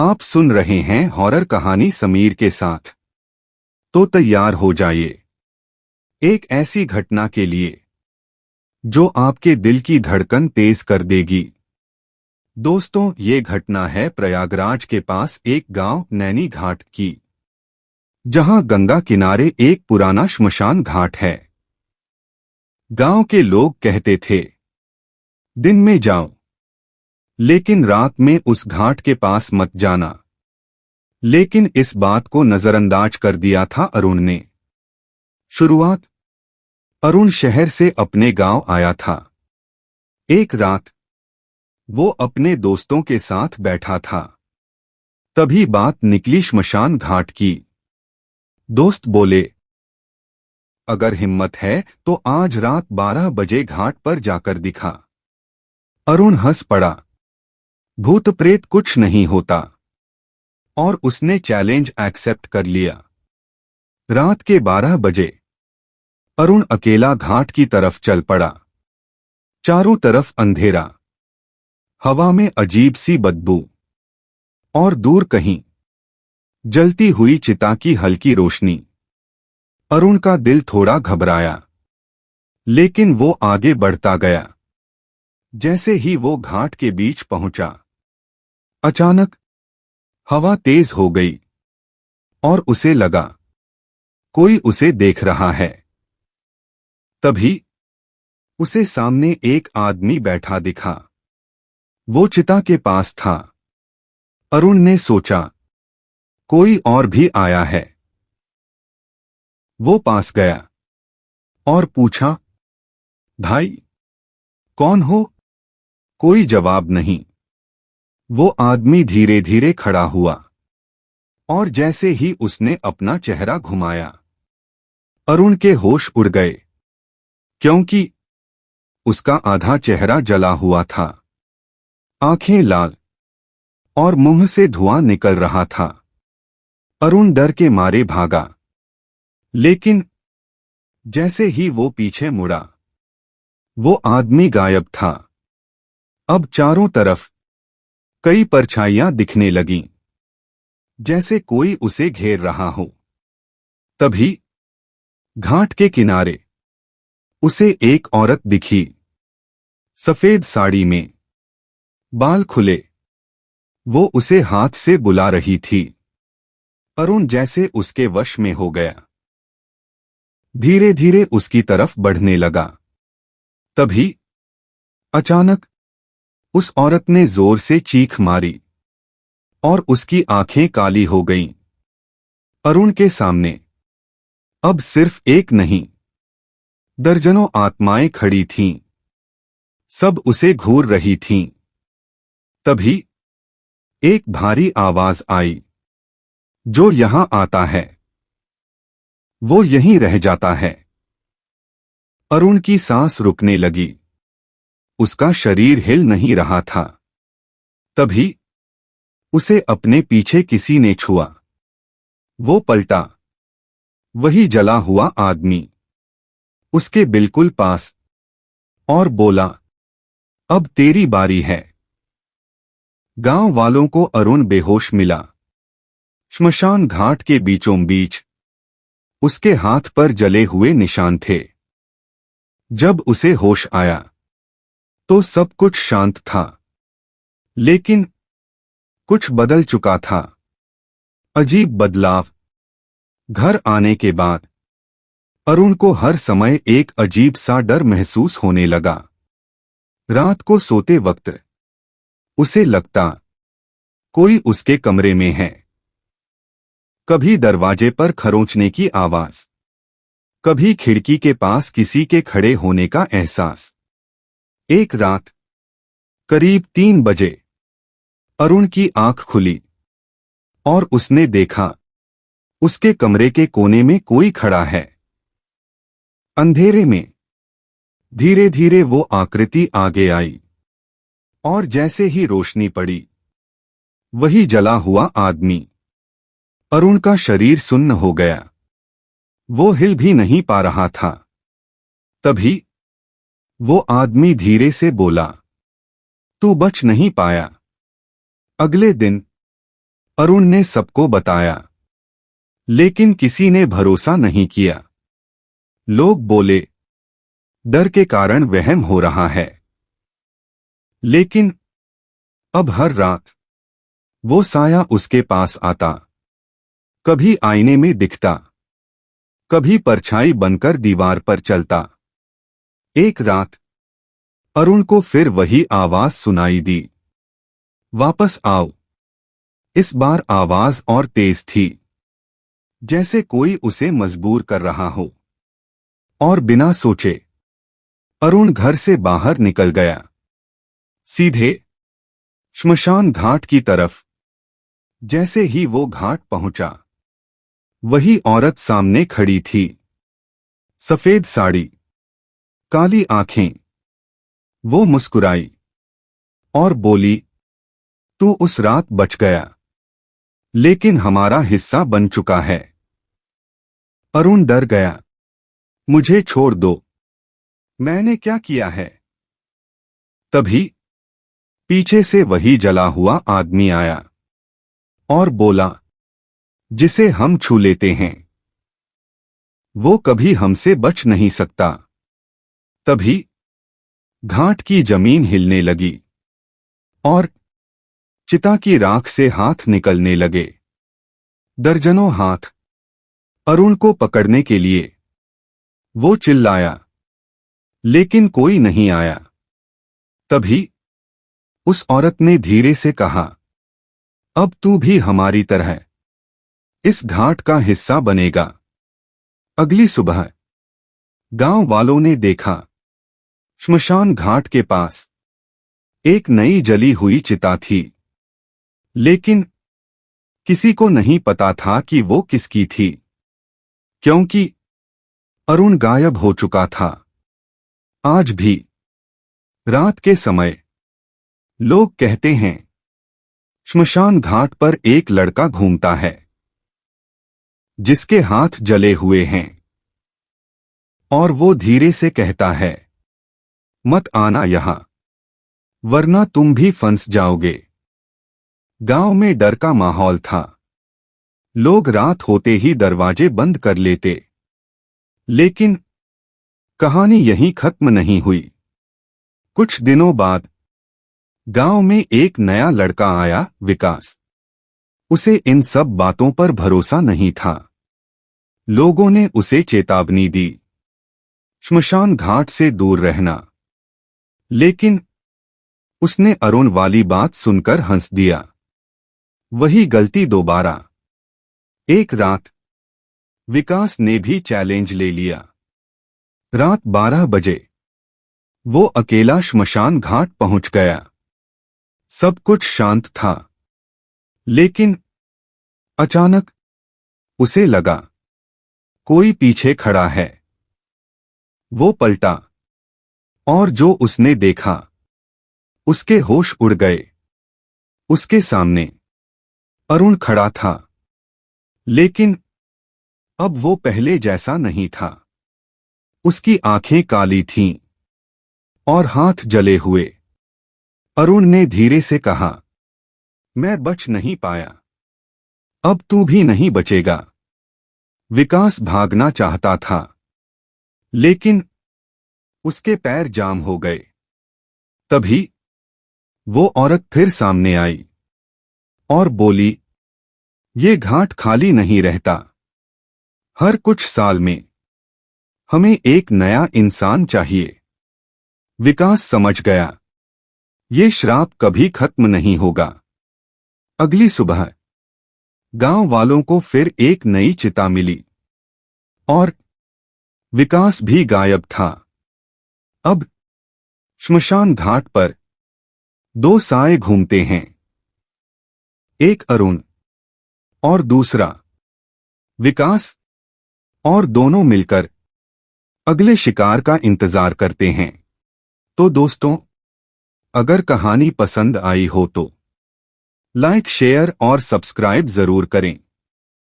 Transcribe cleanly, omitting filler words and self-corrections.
आप सुन रहे हैं हॉरर कहानी समीर के साथ। तो तैयार हो जाइए एक ऐसी घटना के लिए जो आपके दिल की धड़कन तेज कर देगी। दोस्तों, ये घटना है प्रयागराज के पास एक गांव नैनी घाट की, जहां गंगा किनारे एक पुराना श्मशान घाट है। गांव के लोग कहते थे, दिन में जाओ, लेकिन रात में उस घाट के पास मत जाना। लेकिन इस बात को नजरअंदाज कर दिया था अरुण ने। शुरुआत, अरुण शहर से अपने गांव आया था। एक रात वो अपने दोस्तों के साथ बैठा था, तभी बात निकली श्मशान घाट की। दोस्त बोले, अगर हिम्मत है तो आज रात 12 बजे घाट पर जाकर दिखा। अरुण हंस पड़ा, भूत प्रेत कुछ नहीं होता, और उसने चैलेंज एक्सेप्ट कर लिया। रात के 12 बजे अरुण अकेला घाट की तरफ चल पड़ा। चारों तरफ अंधेरा, हवा में अजीब सी बदबू, और दूर कहीं जलती हुई चिता की हल्की रोशनी। अरुण का दिल थोड़ा घबराया, लेकिन वो आगे बढ़ता गया। जैसे ही वो घाट के बीच पहुंचा, अचानक हवा तेज हो गई और उसे लगा कोई उसे देख रहा है। तभी उसे सामने एक आदमी बैठा दिखा। वो चिता के पास था। अरुण ने सोचा, कोई और भी आया है। वो पास गया और पूछा, भाई कौन हो? कोई जवाब नहीं। वो आदमी धीरे धीरे खड़ा हुआ, और जैसे ही उसने अपना चेहरा घुमाया, अरुण के होश उड़ गए, क्योंकि उसका आधा चेहरा जला हुआ था, आंखें लाल और मुंह से धुआं निकल रहा था। अरुण डर के मारे भागा, लेकिन जैसे ही वो पीछे मुड़ा, वो आदमी गायब था। अब चारों तरफ कई परछाइयां दिखने लगीं, जैसे कोई उसे घेर रहा हो। तभी घाट के किनारे उसे एक औरत दिखी, सफेद साड़ी में, बाल खुले। वो उसे हाथ से बुला रही थी। अरुण जैसे उसके वश में हो गया, धीरे धीरे उसकी तरफ बढ़ने लगा। तभी अचानक उस औरत ने जोर से चीख मारी, और उसकी आंखें काली हो गईं। अरुण के सामने अब सिर्फ एक नहीं, दर्जनों आत्माएं खड़ी थीं। सब उसे घूर रही थीं। तभी एक भारी आवाज आई, जो यहां आता है वो यहीं रह जाता है। अरुण की सांस रुकने लगी, उसका शरीर हिल नहीं रहा था। तभी उसे अपने पीछे किसी ने छुआ। वो पलटा, वही जला हुआ आदमी उसके बिल्कुल पास, और बोला, अब तेरी बारी है। गांव वालों को अरुण बेहोश मिला। श्मशान घाट के बीचों बीच उसके हाथ पर जले हुए निशान थे। जब उसे होश आया तो सब कुछ शांत था, लेकिन कुछ बदल चुका था। अजीब बदलाव। घर आने के बाद अरुण को हर समय एक अजीब सा डर महसूस होने लगा। रात को सोते वक्त उसे लगता कोई उसके कमरे में है। कभी दरवाजे पर खरोंचने की आवाज, कभी खिड़की के पास किसी के खड़े होने का एहसास। एक रात करीब 3 बजे अरुण की आंख खुली, और उसने देखा उसके कमरे के कोने में कोई खड़ा है। अंधेरे में धीरे धीरे वो आकृति आगे आई, और जैसे ही रोशनी पड़ी, वही जला हुआ आदमी। अरुण का शरीर सुन्न हो गया, वो हिल भी नहीं पा रहा था। तभी वो आदमी धीरे से बोला, तू बच नहीं पाया। अगले दिन अरुण ने सबको बताया, लेकिन किसी ने भरोसा नहीं किया। लोग बोले, डर के कारण वहम हो रहा है। लेकिन अब हर रात वो साया उसके पास आता, कभी आईने में दिखता, कभी परछाई बनकर दीवार पर चलता। एक रात अरुण को फिर वही आवाज सुनाई दी, वापस आओ। इस बार आवाज और तेज थी, जैसे कोई उसे मजबूर कर रहा हो। और बिना सोचे अरुण घर से बाहर निकल गया, सीधे श्मशान घाट की तरफ। जैसे ही वो घाट पहुंचा, वही औरत सामने खड़ी थी, सफेद साड़ी, काली आंखें। वो मुस्कुराई और बोली, तू उस रात बच गया, लेकिन हमारा हिस्सा बन चुका है। अरुण डर गया, मुझे छोड़ दो, मैंने क्या किया है? तभी पीछे से वही जला हुआ आदमी आया और बोला, जिसे हम छू लेते हैं वो कभी हमसे बच नहीं सकता। तभी घाट की जमीन हिलने लगी और चिता की राख से हाथ निकलने लगे, दर्जनों हाथ। अरुण को पकड़ने के लिए वो चिल्लाया, लेकिन कोई नहीं आया। तभी उस औरत ने धीरे से कहा, अब तू भी हमारी तरह इस घाट का हिस्सा बनेगा। अगली सुबह गांव वालों ने देखा, श्मशान घाट के पास एक नई जली हुई चिता थी, लेकिन किसी को नहीं पता था कि वो किसकी थी, क्योंकि अरुण गायब हो चुका था। आज भी रात के समय लोग कहते हैं, श्मशान घाट पर एक लड़का घूमता है जिसके हाथ जले हुए हैं, और वो धीरे से कहता है, मत आना यहां, वरना तुम भी फंस जाओगे। गांव में डर का माहौल था, लोग रात होते ही दरवाजे बंद कर लेते। लेकिन कहानी यहीं खत्म नहीं हुई। कुछ दिनों बाद गांव में एक नया लड़का आया, विकास। उसे इन सब बातों पर भरोसा नहीं था। लोगों ने उसे चेतावनी दी, श्मशान घाट से दूर रहना। लेकिन उसने अरुण वाली बात सुनकर हंस दिया। वही गलती दोबारा। एक रात विकास ने भी चैलेंज ले लिया। रात 12 बजे वो अकेला श्मशान घाट पहुंच गया। सब कुछ शांत था, लेकिन अचानक उसे लगा कोई पीछे खड़ा है। वो पलटा और जो उसने देखा, उसके होश उड़ गए। उसके सामने अरुण खड़ा था, लेकिन अब वो पहले जैसा नहीं था। उसकी आंखें काली थीं और हाथ जले हुए। अरुण ने धीरे से कहा, मैं बच नहीं पाया, अब तू भी नहीं बचेगा। विकास भागना चाहता था, लेकिन उसके पैर जाम हो गए। तभी वो औरत फिर सामने आई और बोली, ये घाट खाली नहीं रहता। हर कुछ साल में हमें एक नया इंसान चाहिए। विकास समझ गया, ये श्राप कभी खत्म नहीं होगा। अगली सुबह गांव वालों को फिर एक नई चिता मिली और विकास भी गायब था। अब श्मशान घाट पर 2 साए घूमते हैं, एक अरुण और दूसरा विकास, और दोनों मिलकर अगले शिकार का इंतजार करते हैं। तो दोस्तों, अगर कहानी पसंद आई हो तो लाइक, शेयर और सब्सक्राइब जरूर करें।